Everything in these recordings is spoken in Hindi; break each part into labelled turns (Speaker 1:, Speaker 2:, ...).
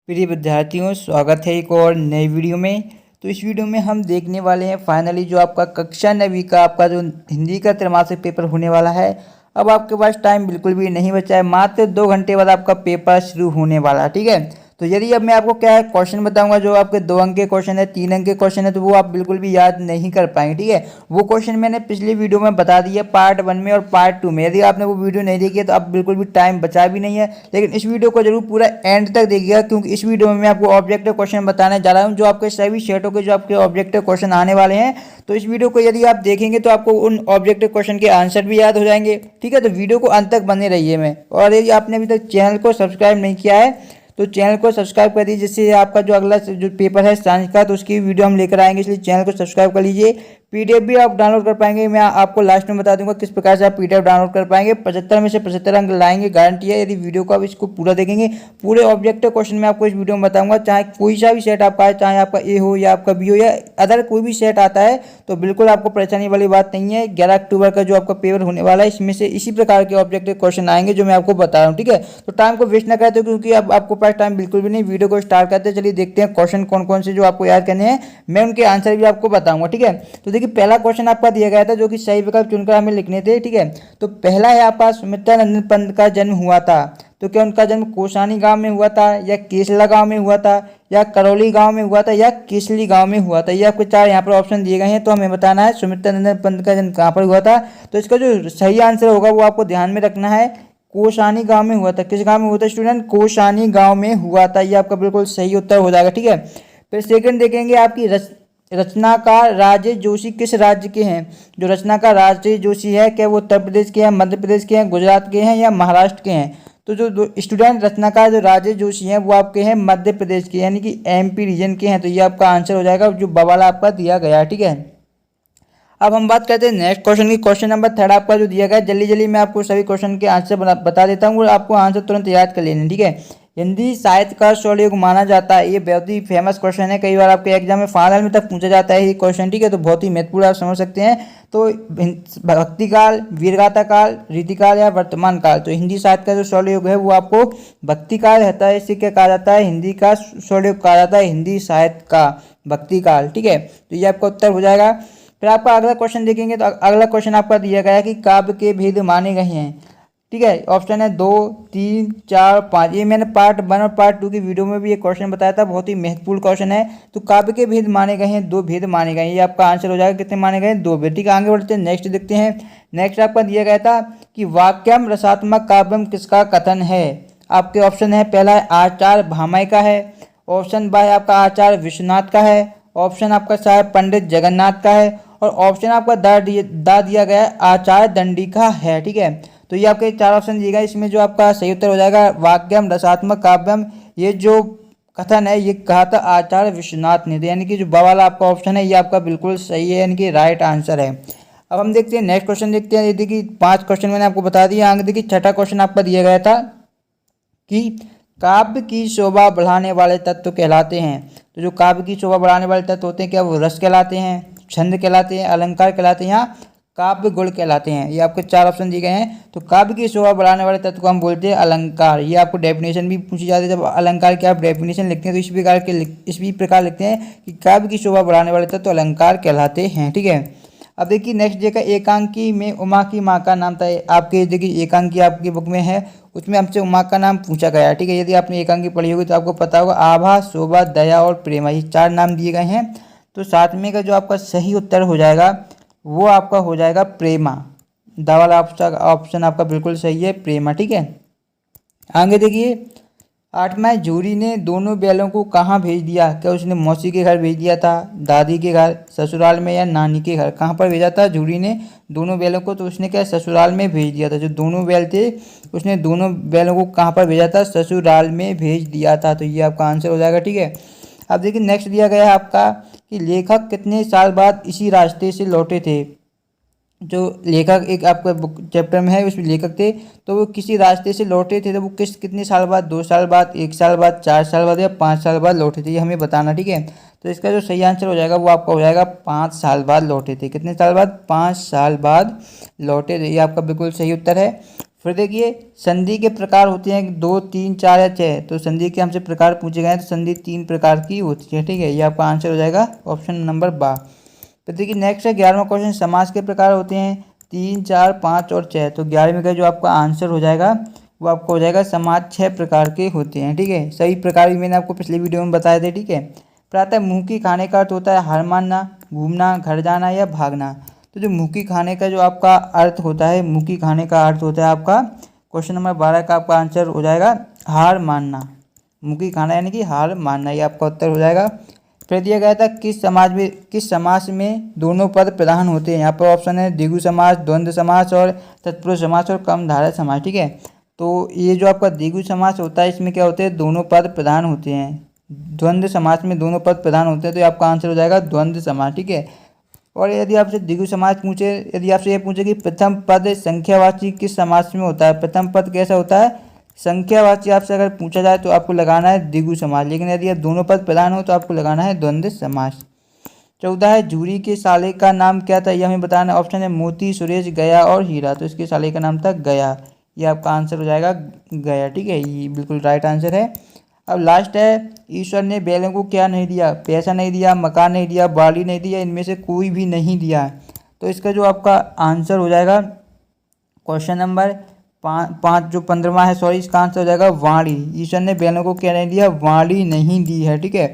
Speaker 1: प्रिय विद्यार्थियों, स्वागत है एक और नई वीडियो में। तो इस वीडियो में हम देखने वाले हैं फाइनली जो आपका कक्षा 9वीं का आपका जो हिंदी का त्रैमासिक पेपर होने वाला है। अब आपके पास टाइम बिल्कुल भी नहीं बचा है, मात्र 2 घंटे बाद आपका पेपर शुरू होने वाला है। ठीक है, तो यदि अब मैं आपको क्या है क्वेश्चन बताऊंगा जो आपके 2 अंक के क्वेश्चन है, 3 अंक के क्वेश्चन है, तो वो आप बिल्कुल भी याद नहीं कर पाएंगे। ठीक है, वो क्वेश्चन मैंने पिछली वीडियो में बता दिया पार्ट 1 में और पार्ट 2 में। यदि आपने वो वीडियो नहीं देखी है तो अब बिल्कुल भी टाइम बचा भी नहीं है, लेकिन इस वीडियो को जरूर पूरा एंड तक देखिएगा, क्योंकि इस वीडियो में मैं आपको ऑब्जेक्टिव क्वेश्चन बताने जा रहा हूँ जो आपके सभी सेटों के जो आपके ऑब्जेक्टिव क्वेश्चन आने वाले हैं। तो इस वीडियो को यदि आप देखेंगे तो आपको उन ऑब्जेक्टिव क्वेश्चन के आंसर भी याद हो जाएंगे। ठीक है, तो वीडियो को अंत तक बने रहिए में। और यदि आपने अभी तक चैनल को सब्सक्राइब नहीं किया है तो चैनल को सब्सक्राइब कर दीजिए, जिससे आपका जो अगला जो पेपर है साइंस का तो उसकी वीडियो हम लेकर आएंगे, इसलिए चैनल को सब्सक्राइब कर लीजिए। पीडीएफ भी आप डाउनलोड कर पाएंगे, मैं आपको लास्ट में बता दूंगा किस प्रकार से आप पीडीएफ डाउनलोड कर पाएंगे। 75 में से 75 अंक लाएंगे, गारंटी है। यदि वीडियो को आप इसको पूरा देखेंगे, पूरे ऑब्जेक्टिव क्वेश्चन में आपको इस वीडियो में बताऊंगा, चाहे कोई सा भी सेट आपका है, चाहे आपका ए हो या आपका बी हो या अदर कोई भी सेट आता है, तो बिल्कुल आपको परेशानी वाली बात नहीं है। 11 अक्टूबर का जो आपका पेपर होने वाला है, इसमें से इसी प्रकार के ऑब्जेक्टिव क्वेश्चन आएंगे जो मैं आपको बता रहा हूँ। ठीक है, तो टाइम को वेस्ट ना करते, क्योंकि अब आपको पास टाइम बिल्कुल भी नहीं। वीडियो को स्टार्ट करते हैं, चलिए देखते हैं क्वेश्चन कौन कौन से जो आपको याद करने हैं, मैं उनके आंसर भी आपको बताऊंगा। ठीक है, तो देखिए पहला क्वेश्चन आपका दिया गया था जो कि सही विकल्प चुनकर हमें लिखने थे। ठीक है, तो पहला है आपका सुमित्रानंदन पंत का जन्म हुआ था, तो क्या उनका जन्म कोसानी गांव में हुआ था, या केसला गांव में हुआ था, या करौली गांव में हुआ था, या केसली गांव में हुआ था। ये आपको 4 यहाँ पर ऑप्शन दिए गए हैं, तो हमें बताना है सुमित्रानंदन पंत का जन्म कहाँ पर हुआ था। तो इसका जो सही आंसर होगा वो आपको ध्यान में रखना है, कोसानी गांव में हुआ था। किस गांव में हुआ था स्टूडेंट? कोसानी गांव में हुआ था। ये आपका बिल्कुल सही उत्तर हो जाएगा। ठीक है, फिर सेकंड देखेंगे आपकी रचनाकार राजेश जोशी किस राज्य के हैं? जो रचनाकार राजेश जोशी है, क्या वो उत्तर प्रदेश के हैं, मध्य प्रदेश के हैं, गुजरात के हैं, या महाराष्ट्र के हैं? तो जो स्टूडेंट रचनाकार जो राजेश जोशी हैं वो आपके हैं मध्य प्रदेश के, यानी कि एमपी रीजन के हैं। तो ये आपका आंसर हो जाएगा जो बवाला आपका दिया गया है। ठीक है, अब हम बात करते हैं नेक्स्ट क्वेश्चन की। क्वेश्चन नंबर 3 आपका जो दिया गया है, जल्दी जल्दी मैं आपको सभी क्वेश्चन के आंसर बता देता हूँ और आपको आंसर तुरंत याद कर लेना। ठीक है, हिंदी साहित्य का स्वरयुग माना जाता है, ये बहुत ही फेमस क्वेश्चन है, कई बार आपके एग्जाम में फाइनल में तक पूछा जाता है ये क्वेश्चन। ठीक है, तो बहुत ही महत्वपूर्ण आप समझ सकते हैं। तो भक्ति काल, वीरगाथा काल, रीतिकाल या वर्तमान काल? तो हिंदी साहित्य का जो स्वरयुग है वो आपको भक्ति काल रहता है। इसे क्या कहा जाता है? हिंदी का स्वरयुग कहा जाता है, हिंदी साहित्य का भक्ति काल। ठीक है, तो ये आपका उत्तर हो जाएगा। फिर आपका अगला क्वेश्चन देखेंगे, तो अगला क्वेश्चन आपका दिया गया है कि काव्य के भेद माने गए हैं। ठीक है, ऑप्शन है 2, 3, 4, 5। ये मैंने पार्ट 1 और पार्ट 2 की वीडियो में भी ये क्वेश्चन बताया था, बहुत ही महत्वपूर्ण क्वेश्चन है। तो काव्य के भेद माने गए हैं, 2 भेद माने गए हैं। ये आपका आंसर हो जाएगा, कितने माने गए? 2 भेद। ठीक है, आगे बढ़ते हैं, नेक्स्ट देखते हैं। नेक्स्ट आपका दिया गया था कि वाक्यम रसात्मक काव्यम किसका कथन है? आपके ऑप्शन है, पहला है आचार्य भामय का है, ऑप्शन बाय आपका आचार्य विश्वनाथ का है, ऑप्शन आपका साहब पंडित जगन्नाथ का है, और ऑप्शन आपका दा दिया गया है आचार्य दंडी का है। ठीक है, तो ये आपके 4 ऑप्शन दिए गए, इसमें जो आपका सही उत्तर हो जाएगा वाक्यम रसात्मक काव्यम, ये जो कथन है ये कहा था आचार्य विश्वनाथ ने। तो यानी कि जो बवाला आपका ऑप्शन है ये आपका बिल्कुल सही है, यानी कि राइट आंसर है। अब हम देखते हैं नेक्स्ट क्वेश्चन देखते हैं। ये देखिए 5 क्वेश्चन मैंने आपको बता दिया। आगे देखिए छठा क्वेश्चन आपका दिया गया था कि काव्य की शोभा बढ़ाने वाले तत्व कहलाते हैं। तो जो काव्य की शोभा बढ़ाने वाले तत्व होते हैं, क्या वो रस कहलाते हैं, छंद कहलाते हैं, अलंकार कहलाते हैं, या काव्य गुण कहलाते हैं? ये आपके 4 ऑप्शन दिए गए हैं। तो काव्य की शोभा बढ़ाने वाले तत्व को हम बोलते हैं अलंकार। ये आपको डेफिनेशन भी पूछी जाती है, जब अलंकार की आप डेफिनेशन लिखते हैं तो इस प्रकार लिखते हैं कि काव्य की शोभा बढ़ाने वाले तत्व अलंकार कहलाते हैं। ठीक है, अब देखिए नेक्स्ट देखा एकांकी में उमा की माँ का नाम था। आपके देखिए एकांकी आपकी बुक में है, उसमें हमसे उमा का नाम पूछा गया है। ठीक है, यदि आपने एकांकी पढ़ी होगी तो आपको पता होगा आभा, शोभा, दया और प्रेमा, ये 4 नाम दिए गए हैं। तो 7वें का जो आपका सही उत्तर हो जाएगा वो आपका हो जाएगा प्रेमा। दा वाला ऑप्शन आपका बिल्कुल सही है, प्रेमा। ठीक है, आगे देखिए 8वां, जूरी ने दोनों बैलों को कहाँ भेज दिया? क्या उसने मौसी के घर भेज दिया था, दादी के घर, ससुराल में, या नानी के घर? कहाँ पर भेजा था जूरी ने दोनों बैलों को? तो उसने क्या ससुराल में भेज दिया था। जो दोनों बैल थे उसने दोनों बैलों को कहाँ पर भेजा था? ससुराल में भेज दिया था। तो ये आपका आंसर हो जाएगा। ठीक है, अब देखिए नेक्स्ट दिया गया है आपका कि लेखक कितने साल बाद इसी रास्ते से लौटे थे? जो लेखक एक आपका बुक चैप्टर में है उसमें लेखक थे, तो वो किसी रास्ते से लौटे थे, तो वो कितने साल बाद? 2 साल बाद, 1 साल बाद, 4 साल बाद, या 5 साल बाद लौटे थे? ये हमें बताना। ठीक है, तो इसका जो सही आंसर हो जाएगा वो आपका हो जाएगा 5 साल बाद लौटे थे। कितने साल बाद? 5 साल बाद लौटे थे। ये आपका बिल्कुल सही उत्तर है। फिर देखिए संधि के प्रकार होते हैं 2, 3, 4 या 6। तो संधि के हमसे प्रकार पूछे गए हैं तो संधि 3 प्रकार की होती है, ठीक है। ये आपका आंसर हो जाएगा ऑप्शन नंबर बा। फिर देखिए नेक्स्ट है 11वां क्वेश्चन, समास के प्रकार होते हैं 3, 4, 5 और 6। तो 11वें का जो आपका आंसर हो जाएगा वो आपको हो जाएगा समाज 6 प्रकार के होते हैं, ठीक है। सही प्रकार भी मैंने आपको पिछले वीडियो में बताए थे, ठीक है। प्रातः मुखी खाने का अर्थ होता है हार मानना, घूमना, घर जाना या भागना। तो जो मुखी खाने का जो आपका अर्थ होता है, मुखी खाने का अर्थ होता है आपका क्वेश्चन नंबर 12 का आपका आंसर हो जाएगा हार मानना। मुखी खाना यानी कि हार मानना, ये आपका उत्तर हो जाएगा। फिर दिया गया था किस समास में दोनों पद प्रधान होते हैं। यहाँ पर ऑप्शन है द्विगु समास, द्वंद्व समास और तत्पुरुष समास और कम धारक समास, ठीक है। तो ये जो आपका द्विगु समास होता है इसमें क्या होते हैं, दोनों पद प्रधान होते हैं। द्वंद्व समास में दोनों पद प्रधान होते हैं, तो आपका आंसर हो जाएगा द्वंद्व समास, ठीक है। और यदि आपसे द्विगु समास पूछे, यदि आपसे ये पूछे कि प्रथम पद संख्यावाची किस समास में होता है, प्रथम पद कैसा होता है, संख्यावाची आपसे अगर पूछा जाए तो आपको लगाना है द्विगु समास, लेकिन यदि आप दोनों पद प्रधान हो तो आपको लगाना है द्वंद्व समास। 14 है जूरी के साले का नाम क्या था, ये हमें बताना है। ऑप्शन है मोती, सुरेश, गया और हीरा। तो इसके साले का नाम था गया, ये आपका आंसर हो जाएगा गया, ठीक है। ये बिल्कुल राइट आंसर है। अब लास्ट है ईश्वर ने बैलों को क्या नहीं दिया, पैसा नहीं दिया, मकान नहीं दिया, बाली नहीं दिया, इनमें से कोई भी नहीं दिया। तो इसका जो आपका आंसर हो जाएगा क्वेश्चन नंबर 5 जो 15वां है, सॉरी, इसका आंसर हो जाएगा वाणी। ईश्वर ने बैलों को क्या नहीं दिया, वाणी नहीं दी है, ठीक है।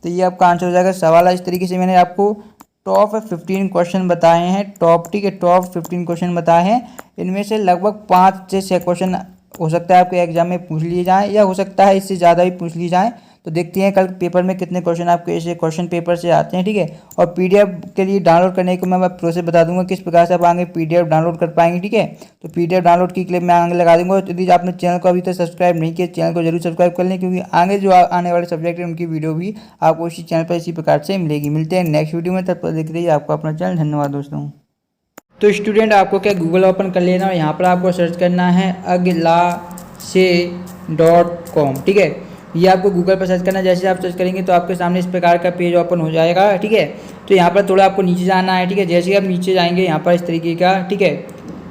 Speaker 1: तो ये आपका आंसर हो जाएगा सवाल। इस तरीके से मैंने आपको टॉप 15 क्वेश्चन बताए हैं, टॉप, ठीक है, टॉप 15 क्वेश्चन बताए हैं। इनमें से लगभग 5 से 6 क्वेश्चन हो सकता है आपके एग्जाम में पूछ लिए जाएँ, या हो सकता है इससे ज़्यादा भी पूछ लिए जाएँ। तो देखते हैं कल पेपर में कितने क्वेश्चन आपके ऐसे क्वेश्चन पेपर से आते हैं, ठीक है। और पीडीएफ के लिए डाउनलोड करने को मैं प्रोसेस बता दूंगा किस प्रकार से आप आगे पीडीएफ डाउनलोड कर पाएंगे, ठीक है। तो पीडीएफ डाउनलोड की क्लिप मैं आगे लगा दूंगा। यदि आपने चैनल को अभी तक सब्सक्राइब नहीं किया, चैनल को जरूर सब्सक्राइब कर लें, क्योंकि आगे जो आने वाले सब्जेक्ट है उनकी वीडियो भी आपको इसी चैनल पर इसी प्रकार से मिलेगी। मिलते हैं नेक्स्ट वीडियो में, तब तक देखते रहिए आपका अपना चैनल। धन्यवाद दोस्तों। तो स्टूडेंट आपको क्या गूगल ओपन कर लेना और यहाँ पर आपको सर्च करना है aglace.com, ठीक है। ये आपको गूगल पर सर्च करना है। जैसे आप सर्च करेंगे तो आपके सामने इस प्रकार का पेज ओपन हो जाएगा, ठीक है। तो यहाँ पर थोड़ा आपको नीचे जाना है, ठीक है। जैसे ही आप नीचे जाएंगे यहाँ पर इस तरीके का, ठीक है,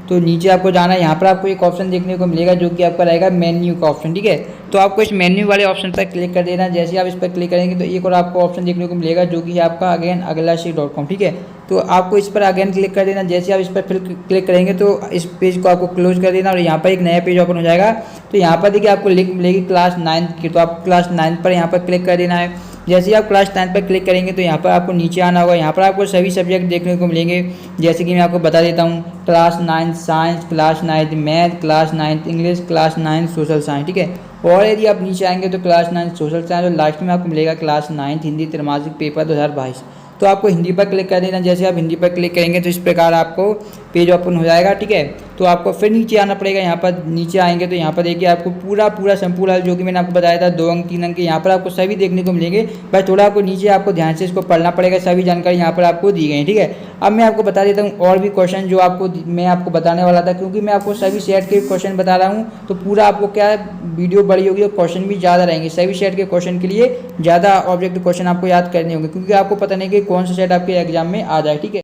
Speaker 1: तो नीचे आपको जाना है। यहाँ पर आपको एक ऑप्शन देखने को मिलेगा जो कि आपका रहेगा मेन्यू का ऑप्शन, ठीक है। तो आपको इस मेन्यू वाले ऑप्शन पर क्लिक कर देना है। जैसे आप इस पर क्लिक करेंगे तो एक और आपको ऑप्शन देखने को मिलेगा जो कि आपका अगेन aglace.com, ठीक है। तो आपको इस पर अगेन क्लिक कर देना। जैसे आप इस पर फिर क्लिक करेंगे तो इस पेज को आपको क्लोज कर देना और यहाँ पर एक नया पेज ओपन हो जाएगा। तो यहाँ पर देखिए आपको लिंक मिलेगी क्लास 9 की, तो आप क्लास 9 पर यहाँ पर क्लिक कर देना है। जैसे ही आप क्लास 10 पर क्लिक करेंगे तो यहाँ पर आपको नीचे आना होगा। यहाँ पर आपको सभी सब्जेक्ट देखने को मिलेंगे, जैसे कि मैं आपको बता देता हूँ। Class 9 science, class 9 math, class 9 English, class 9 social science, ठीक है। और यदि आप नीचे आएंगे तो क्लास 9 सोशल साइंस और लास्ट में आपको मिलेगा क्लास 9 हिंदी त्रैमासिक पेपर 2022। तो आपको हिंदी पर क्लिक कर देना। जैसे आप हिंदी पर क्लिक करेंगे तो इस प्रकार आपको पेज ओपन हो जाएगा, ठीक है। तो आपको फिर नीचे आना पड़ेगा। यहाँ पर नीचे आएंगे तो यहाँ पर देखिए आपको पूरा संपूर्ण जो कि मैंने आपको बताया था 2 अंक 3 अंक के यहाँ पर आपको सभी देखने को मिलेंगे। बस थोड़ा आपको नीचे आपको ध्यान से इसको पढ़ना पड़ेगा, सभी जानकारी यहाँ पर आपको दी गई, ठीक है। अब मैं आपको बता देता हूँ और भी क्वेश्चन जो आपको मैं आपको बताने वाला था, क्योंकि मैं आपको सभी सेट के क्वेश्चन बता रहा हूँ तो पूरा आपको क्या है वीडियो बड़ी होगी और क्वेश्चन भी ज़्यादा रहेंगे। सभी सेट के क्वेश्चन के लिए ज़्यादा ऑब्जेक्टिव क्वेश्चन आपको याद करने होंगे, क्योंकि आपको पता नहीं कि कौन सा सेट आपके एग्जाम में आ जाए, ठीक है।